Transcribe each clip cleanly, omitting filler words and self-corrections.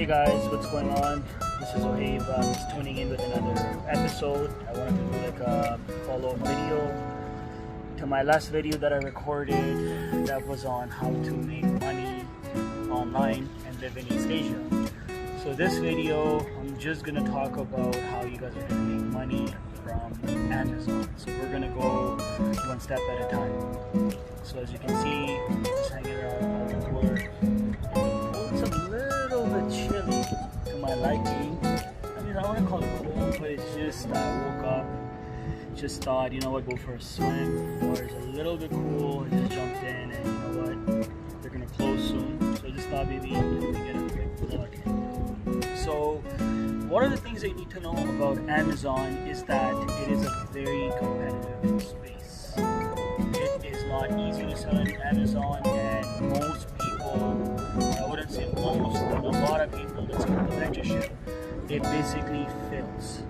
Hey guys, what's going on? This is Ohave. Just tuning in with another episode. I wanted to do like a follow-up video to my last video that I recorded that was on how to make money online and live in East Asia. So this video, I'm just gonna talk about how you guys are gonna make money from Amazon. So we're gonna go one step at a time. So as you can see, just hanging around outdoor. It's a little bit chilly to my liking. I mean, I want to call it cold, but it's just I woke up, just thought, you know what, go for a swim. The water's a little bit cool. I just jumped in, and you know what, they're gonna close soon. So I just thought maybe let me get a quick vlog in. So one of the things that you need to know about Amazon is that it is a very competitive space. It is not easy to sell on Amazon, and most people, I wouldn't say most, but a lot of people that's in the mentorship, it basically fails.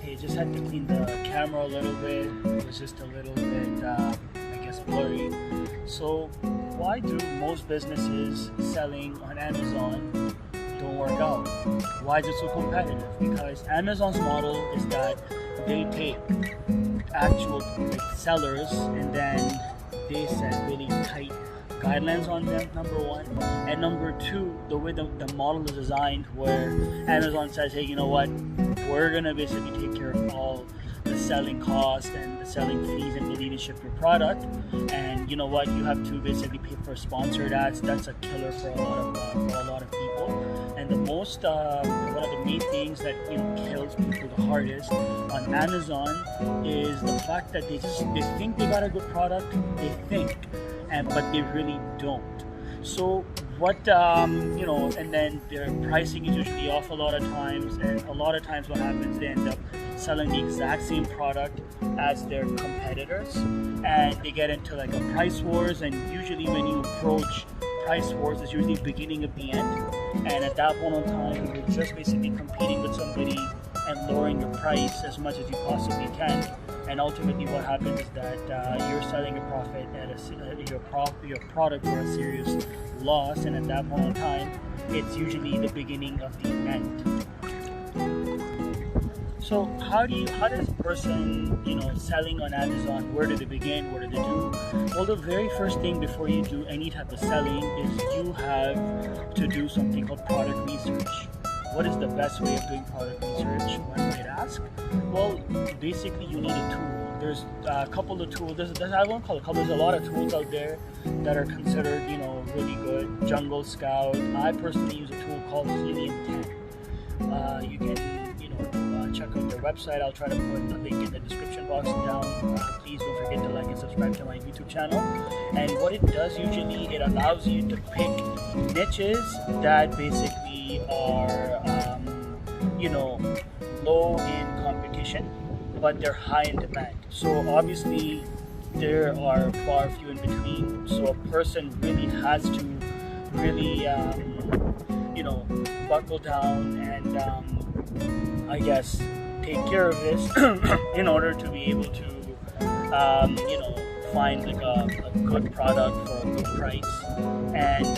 Hey, just had to clean the camera a little bit. It was just a little bit, I guess, blurry. So why do most businesses selling on Amazon don't work out? Why is it so competitive? Because Amazon's model is that they take actual sellers and then they set really tight guidelines on them, number one, and number two, the way the model is designed, where Amazon says, hey, you know what, we're gonna basically take care of all the selling costs and the selling fees and we'll even ship your product, and you know what, you have to basically pay for sponsored ads. That's a killer for a lot of people. And the most one of the main things that kills people the hardest on Amazon is the fact that they think they got a good product, but they really don't. So what and then their pricing is usually off a lot of times, and a lot of times what happens, they end up selling the exact same product as their competitors, and they get into like a price wars. And usually when you approach price wars, it's usually the beginning of the end, and at that point in time you're just basically competing with somebody and lowering your price as much as you possibly can. And ultimately what happens is that you're selling a profit at your product for a serious loss, and at that point in time it's usually the beginning of the end. So how does a person, selling on Amazon, where do they begin, what do they do? Well, the very first thing before you do any type of selling is you have to do something called product research. What is the best way of doing product research, one might ask? Well, basically you need a tool. There's a couple of tools. I won't call it a couple. There's a lot of tools out there that are considered, really good. Jungle Scout. I personally use a tool called Pt.2. You can, check out their website. I'll try to put the link in the description box down. Please don't forget to like and subscribe to my YouTube channel. And what it does usually, it allows you to pick niches that basically are, low in competition, but they're high in demand. So obviously there are far few in between. So a person really has to really, buckle down and I guess take care of this in order to be able to, find like a good product for a good price. And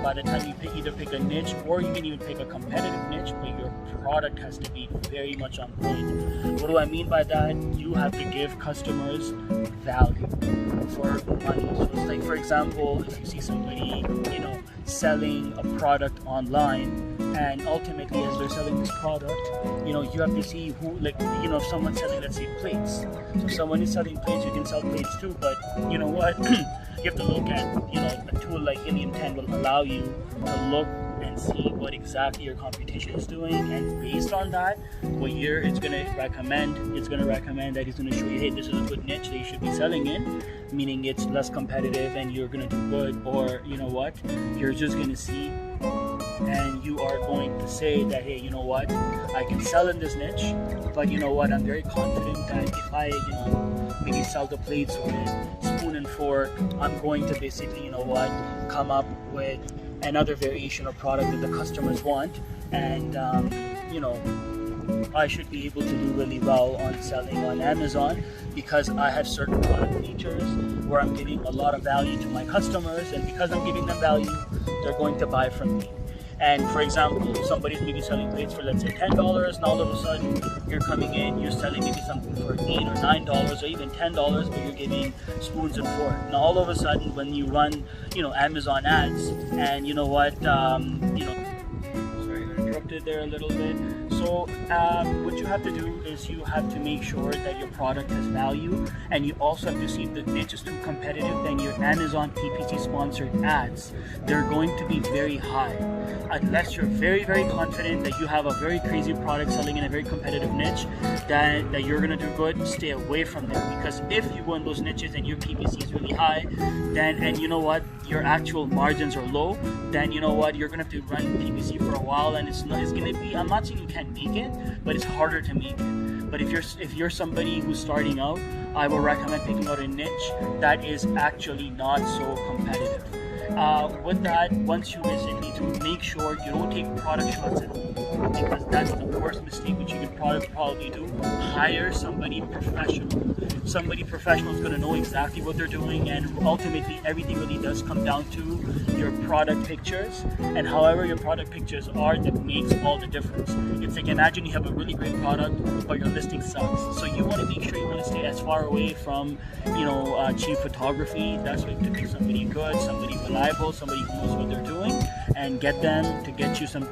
by the time you either pick a niche, or you can even pick a competitive niche, but your product has to be very much on point. What do I mean by that? You have to give customers value for money. So it's like, for example, if you see somebody selling a product online, and ultimately as they're selling this product, you have to see who, if someone's selling, let's say, plates. So if someone is selling plates, you can sell plates too, but you know what, you have to look at, a tool like Helium 10 will allow you to look and see what exactly your competition is doing, and based on that, what it's going to recommend that it's going to show you, hey, this is a good niche that you should be selling in, meaning it's less competitive and you're going to do good. Or you know what, you're just going to see and you are going to say that, hey, you know what, I can sell in this niche, but you know what, I'm very confident that if I maybe sell the plates or the spoon and fork, I'm going to basically come up with another variation of product that the customers want, and I should be able to do really well on selling on Amazon because I have certain product features where I'm giving a lot of value to my customers, and because I'm giving them value, they're going to buy from me. And for example, somebody's maybe selling plates for, let's say, $10, and all of a sudden you're coming in, you're selling maybe something for $8 or $9 or even $10, but you're giving spoons and forks. Now all of a sudden, when you run, Amazon ads, and you know what, sorry, I interrupted there a little bit. So what you have to do is you have to make sure that your product has value, and you also have to see if the niche is too competitive. Then your Amazon PPC sponsored ads, they're going to be very high. Unless you're very, very confident that you have a very crazy product selling in a very competitive niche, that you're gonna do good, stay away from them. Because if you go in those niches and your PPC is really high, then, and you know what, your actual margins are low, then you know what, you're gonna have to run PPC for a while, and it's gonna be, I'm not saying you can't make it, but it's harder to make it. But if you're somebody who's starting out, I will recommend picking out a niche that is actually not so competitive. With that, once you basically to make sure you don't take product shots at home, because that's the worst mistake which you could probably do. Hire somebody professional. Somebody professional is going to know exactly what they're doing, and ultimately everything really does come down to your product pictures, and however your product pictures are, that makes all the difference. It's like, imagine you have a really great product, but your listing sucks. So you want to make sure you want to stay as far away from, cheap photography. That's why you have to pick somebody good, somebody reliable, somebody who knows what they're doing, and get them to get you some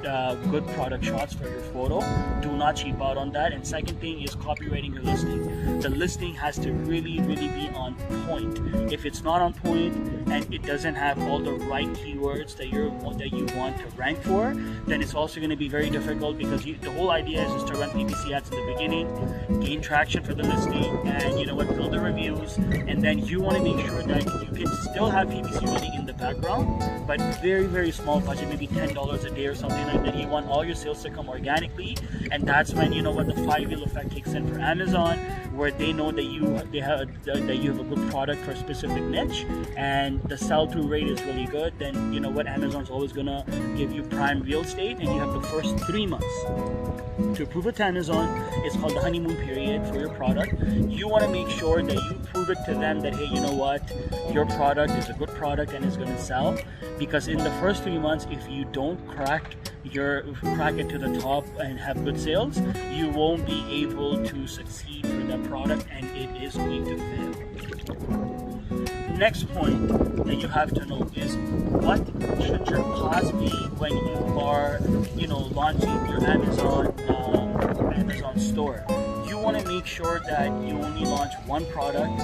good product shots for your photo. Do not cheap out on that. And second thing is copywriting your listing. The listing has to really, really be on point. If it's not on point and it doesn't have all the right keywords that you want to rank for, then it's also going to be very difficult, because the whole idea is just to run PPC ads in the beginning, gain traction for the listing, and build the reviews, and then you want to make sure that you can still have PPC running in the background, but very, very small budget, maybe $10 a day or something like that. You want all your sales to come organically, and that's when the flywheel effect kicks in for Amazon, where they know that you have a good product for a specific niche, and the sell-through rate is really good. Then Amazon's always gonna give you prime real estate, and you have the first 3 months to prove it to Amazon. It's called the honeymoon period for your product. You want to make sure that you prove it to them that, hey, you know what, your product is a good product and is going to sell. Because in the first 3 months, if you don't crack it to the top and have good sales, you won't be able to succeed for that product, and it is going to fail. The next point that you have to know is, what should your cost be when you are launching your Amazon store. You want to make sure that you only launch one product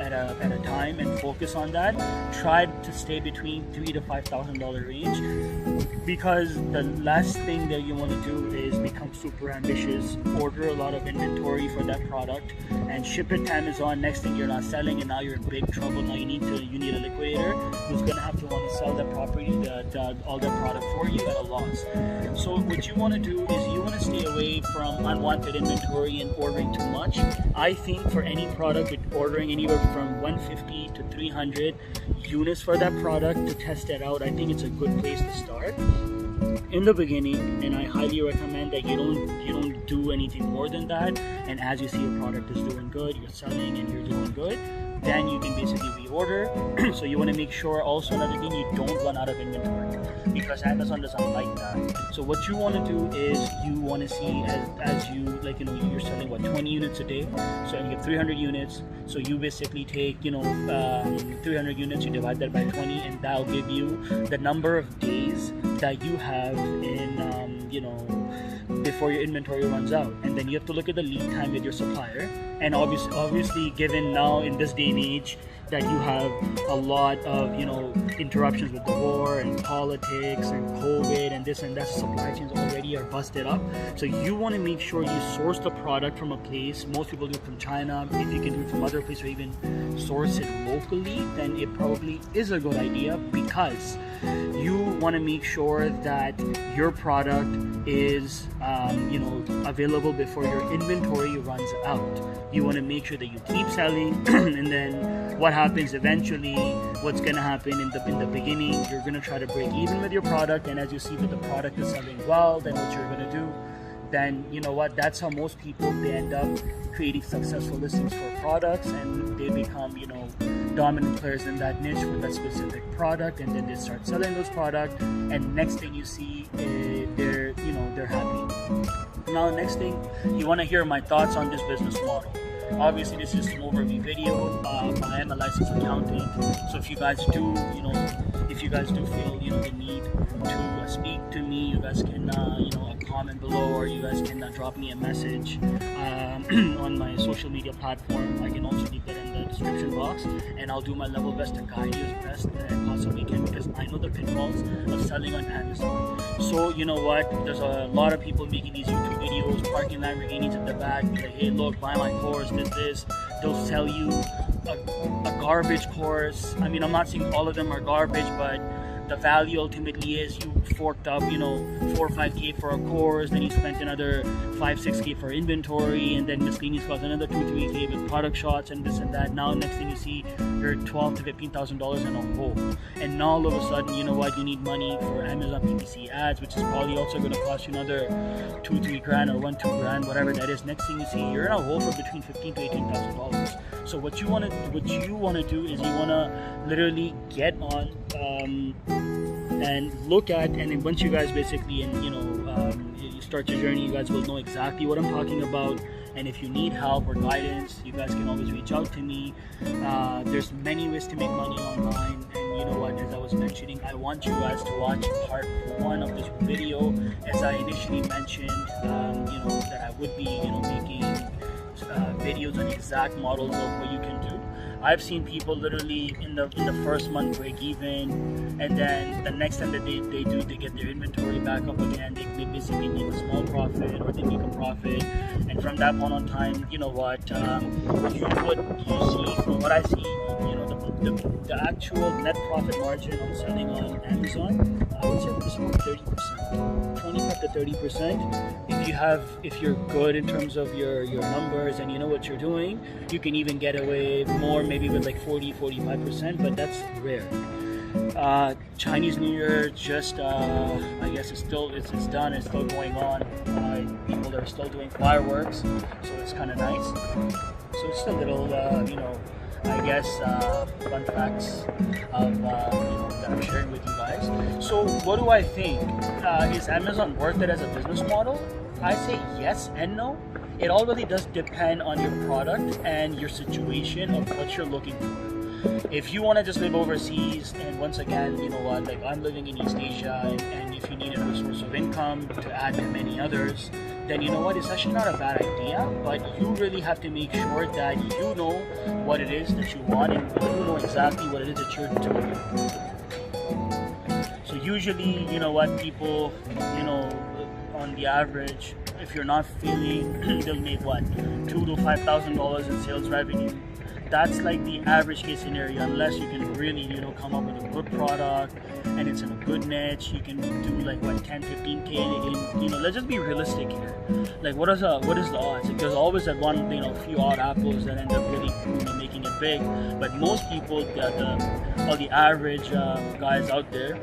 at a time and focus on that. Try to stay between $3,000 to $5,000 range, because the last thing that you want to do is become super ambitious, order a lot of inventory for that product, and ship it to Amazon. Next thing, you're not selling, and now you're in big trouble. Now you need a liquidator who's going to have to want to sell that property, all that product for you at a loss. So what you want to do is you want to stay away from unwanted inventory and ordering too much. I think for any product, with ordering anywhere from 150 to 300 units for that product to test it out, I think it's a good place to start in the beginning, and I highly recommend that you don't do anything more than that. And as you see your product is doing good, you're selling and you're doing good, then you can basically reorder. So you want to make sure also, another thing, you don't run out of inventory, because Amazon doesn't like that. So what you want to do is you want to see as you you're selling 20 units a day, so you get 300 units. So you basically take 300 units, you divide that by 20, and that'll give you the number of days that you have in before your inventory runs out. And then you have to look at the lead time with your supplier, and obviously given now in this day and age that you have a lot of interruptions with the war and politics and COVID and this and that, supply chains already are busted up. So you want to make sure you source the product from a place. Most people do it from China. If you can do it from other places, or even source it locally, then it probably is a good idea, because you want to make sure that your product is available before your inventory runs out. You want to make sure that you keep selling and then what happens eventually, what's going to happen in the beginning, you're going to try to break even with your product, and as you see that the product is selling well, then what you're going to do, then that's how most people, they end up creating successful listings for products, and they become dominant players in that niche for that specific product, and then they start selling those products, and next thing you see, they're happy. Now, next thing, you want to hear my thoughts on this business model. Obviously, this is just an overview video. I am a licensed accountant, so if you guys do, feel, the need to speak to me, you guys can, comment below, or you guys can drop me a message on my social media platform. I can also leave that in the description box, and I'll do my level best to guide you as best that I possibly can, because I know the pitfalls of selling on Amazon. So you know what? There's a lot of people making these YouTube videos, parking Lamborghinis at the back, be like, hey, look, buy my course, this. They'll sell you a garbage course. I mean, I'm not saying all of them are garbage, but the value ultimately is you forked up, 4 or 5K for a course, then you spent another 5-6K for inventory, and then miscellaneous cost another 2-3K with product shots and this and that. Now next thing you see, you're $12,000 to $15,000 in a hole, and now all of a sudden, you know what, you need money for Amazon PPC ads, which is probably also going to cost you another $2-3 grand or $1-2 grand, whatever that is. Next thing you see, you're in a hole for between $15,000 to $18,000. So what you want to do is you want to literally get on and look at, and then once you guys basically you start your journey, you guys will know exactly what I'm talking about. And if you need help or guidance, you guys can always reach out to me. There's many ways to make money online, and you know what, as I was mentioning, I want you guys to watch part 1 of this video. As I initially mentioned, that I would be making videos on exact models of what you can do. I've seen people literally in the first month break even, and then the next time that they get their inventory back up again, they basically make a small profit, or they make a profit, and from that point on time, you know what, what you see, from what I see, the actual net profit margin on selling on Amazon, I would say it's about 30%, 25 to 30%. If you're good in terms of your numbers and you know what you're doing, you can even get away more, maybe with like 40-45%, but that's rare. Chinese New Year just I guess it's done, it's still going on. People are still doing fireworks, so it's kind of nice. So it's a little I guess fun facts of that I'm sharing with you guys. So what do I think? Is Amazon worth it as a business model? I say yes and no. It all really does depend on your product and your situation of what you're looking for. If you want to just live overseas, and once again, you know what, like I'm living in East Asia, and if you need a source of income to add to many others, then you know what, it's actually not a bad idea, but you really have to make sure that you know what it is that you want, and you know exactly what it is that you're doing. So usually, you know what, people, on the average, if you're not failing, they'll make what, $2,000 to $5,000 in sales revenue. That's like the average case scenario, unless you can really, come up with a good product and it's in a good niche. You can do like what, 10-15K in, let's just be realistic here. Like what is the odds? Like, there's always that one, few odd apples that end up really making it big. But most people, the average guys out there,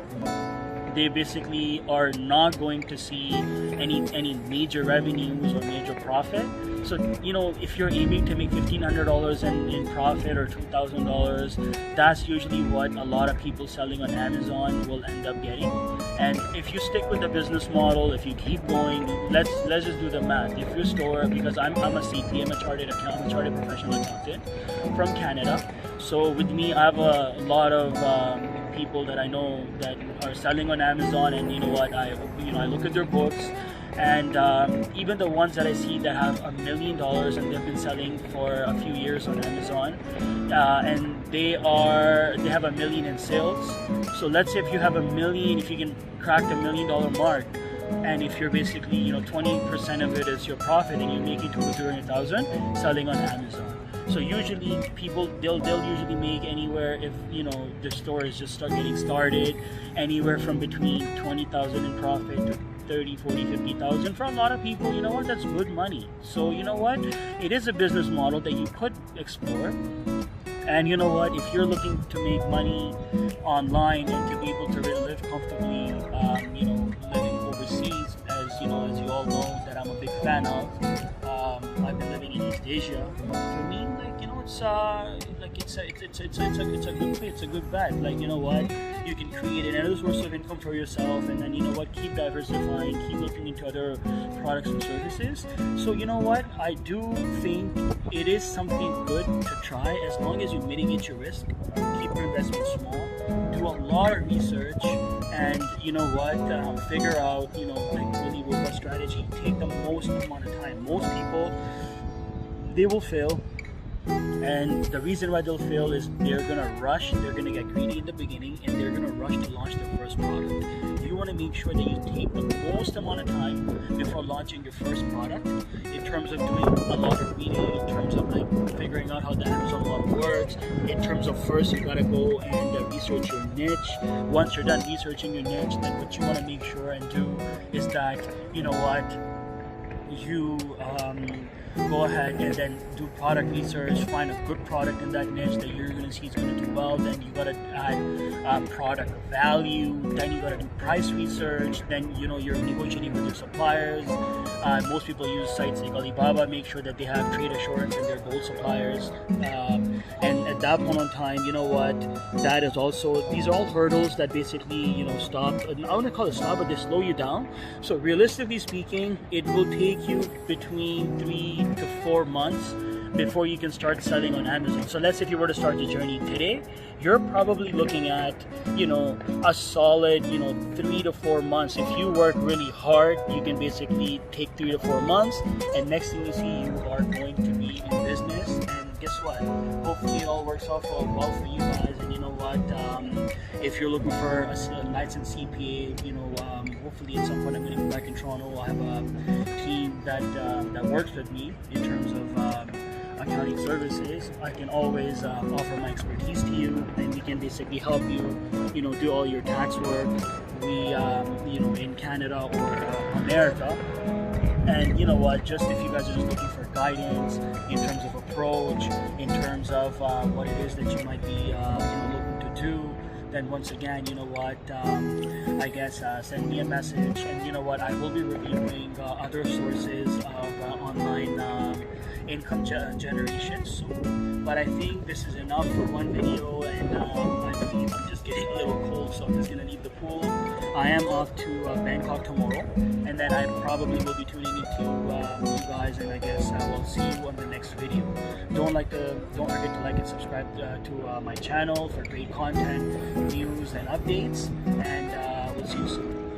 they basically are not going to see any major revenues or major profit. So if you're aiming to make $1,500 in profit or $2,000, that's usually what a lot of people selling on Amazon will end up getting. And if you stick with the business model, if you keep going, let's just do the math. If your store, because I'm a CP, I'm a chartered professional accountant from Canada. So with me, I have a lot of people that I know that are selling on Amazon, and you know what, I look at their books, and even the ones that I see that have $1 million and they've been selling for a few years on Amazon, and they have $1 million in sales. So let's say if you have $1 million, if you can crack the $1 million mark, and if you're basically 20% of it is your profit, and you're making $200,000 to $300,000 selling on Amazon. So usually people, they'll usually make anywhere, if the stores just start getting started, anywhere from between 20,000 in profit to 30, 40, 50,000. For a lot of people, you know what, that's good money. So you know what, it is a business model that you could explore. And you know what, if you're looking to make money online and to be able to really live comfortably, living overseas, as you all know that I'm a big fan of. I've been living in East Asia. For me, it's like it's a good bet. Like, you know what, you can create another source of income for yourself, and then, you know what, keep diversifying, keep looking into other products and services. So you know what, I do think it is something good to try, as long as you mitigate your risk, keep your investment small, do a lot of research, and you know what, figure out, you know, like really robust strategy. Take the most amount of time. Most people, they will fail, and the reason why they'll fail is they're gonna rush, they're gonna get greedy in the beginning, and they're gonna rush to launch their first product. You want to make sure that you take the most amount of time before launching your first product, in terms of doing a lot of reading, in terms of like figuring out how the Amazon model works, in terms of first you gotta go and research your niche. Once you're done researching your niche, then what you want to make sure and do is that, you know what, you go ahead and then do product research, find a good product in that niche that you're going to see is going to do well. Then you got to add product value, then you got to do price research, then, you know, you're negotiating with your suppliers. Most people use sites like Alibaba, make sure that they have trade assurance and they're gold suppliers, and at that point in time, you know what, that is also, these are all hurdles that basically, you know, stop, I don't want to call it stop, but they slow you down. So realistically speaking, it will take you between 3 to 4 months before you can start selling on Amazon. So let's say if you were to start the journey today, you're probably looking at, you know, a solid, you know, 3 to 4 months. If you work really hard, you can basically take 3 to 4 months, and next thing you see, you are going to be in business. And guess what, hopefully it all works out well for you guys. And you know what, if you're looking for a licensed CPA, you know, hopefully at some point I'm going to be back in Toronto. I'll have a team that works with me in terms of accounting services. I can always offer my expertise to you, and we can basically help you, you know, do all your tax work. We, you know, in Canada or America. And you know what, just if you guys are just looking for guidance in terms of approach, in terms of what it is that you might be, you know, looking to do, then once again, you know what, I guess send me a message. And you know what, I will be reviewing other sources of online income generation soon. But I think this is enough for one video, and I believe I'm just getting a little cold, so I'm just gonna leave the pool. I am off to Bangkok tomorrow, and then I probably will be tuning into you guys, and I guess I will see you on the next video. Don't forget to like and subscribe to my channel for great content, news, and updates, and we'll see you soon.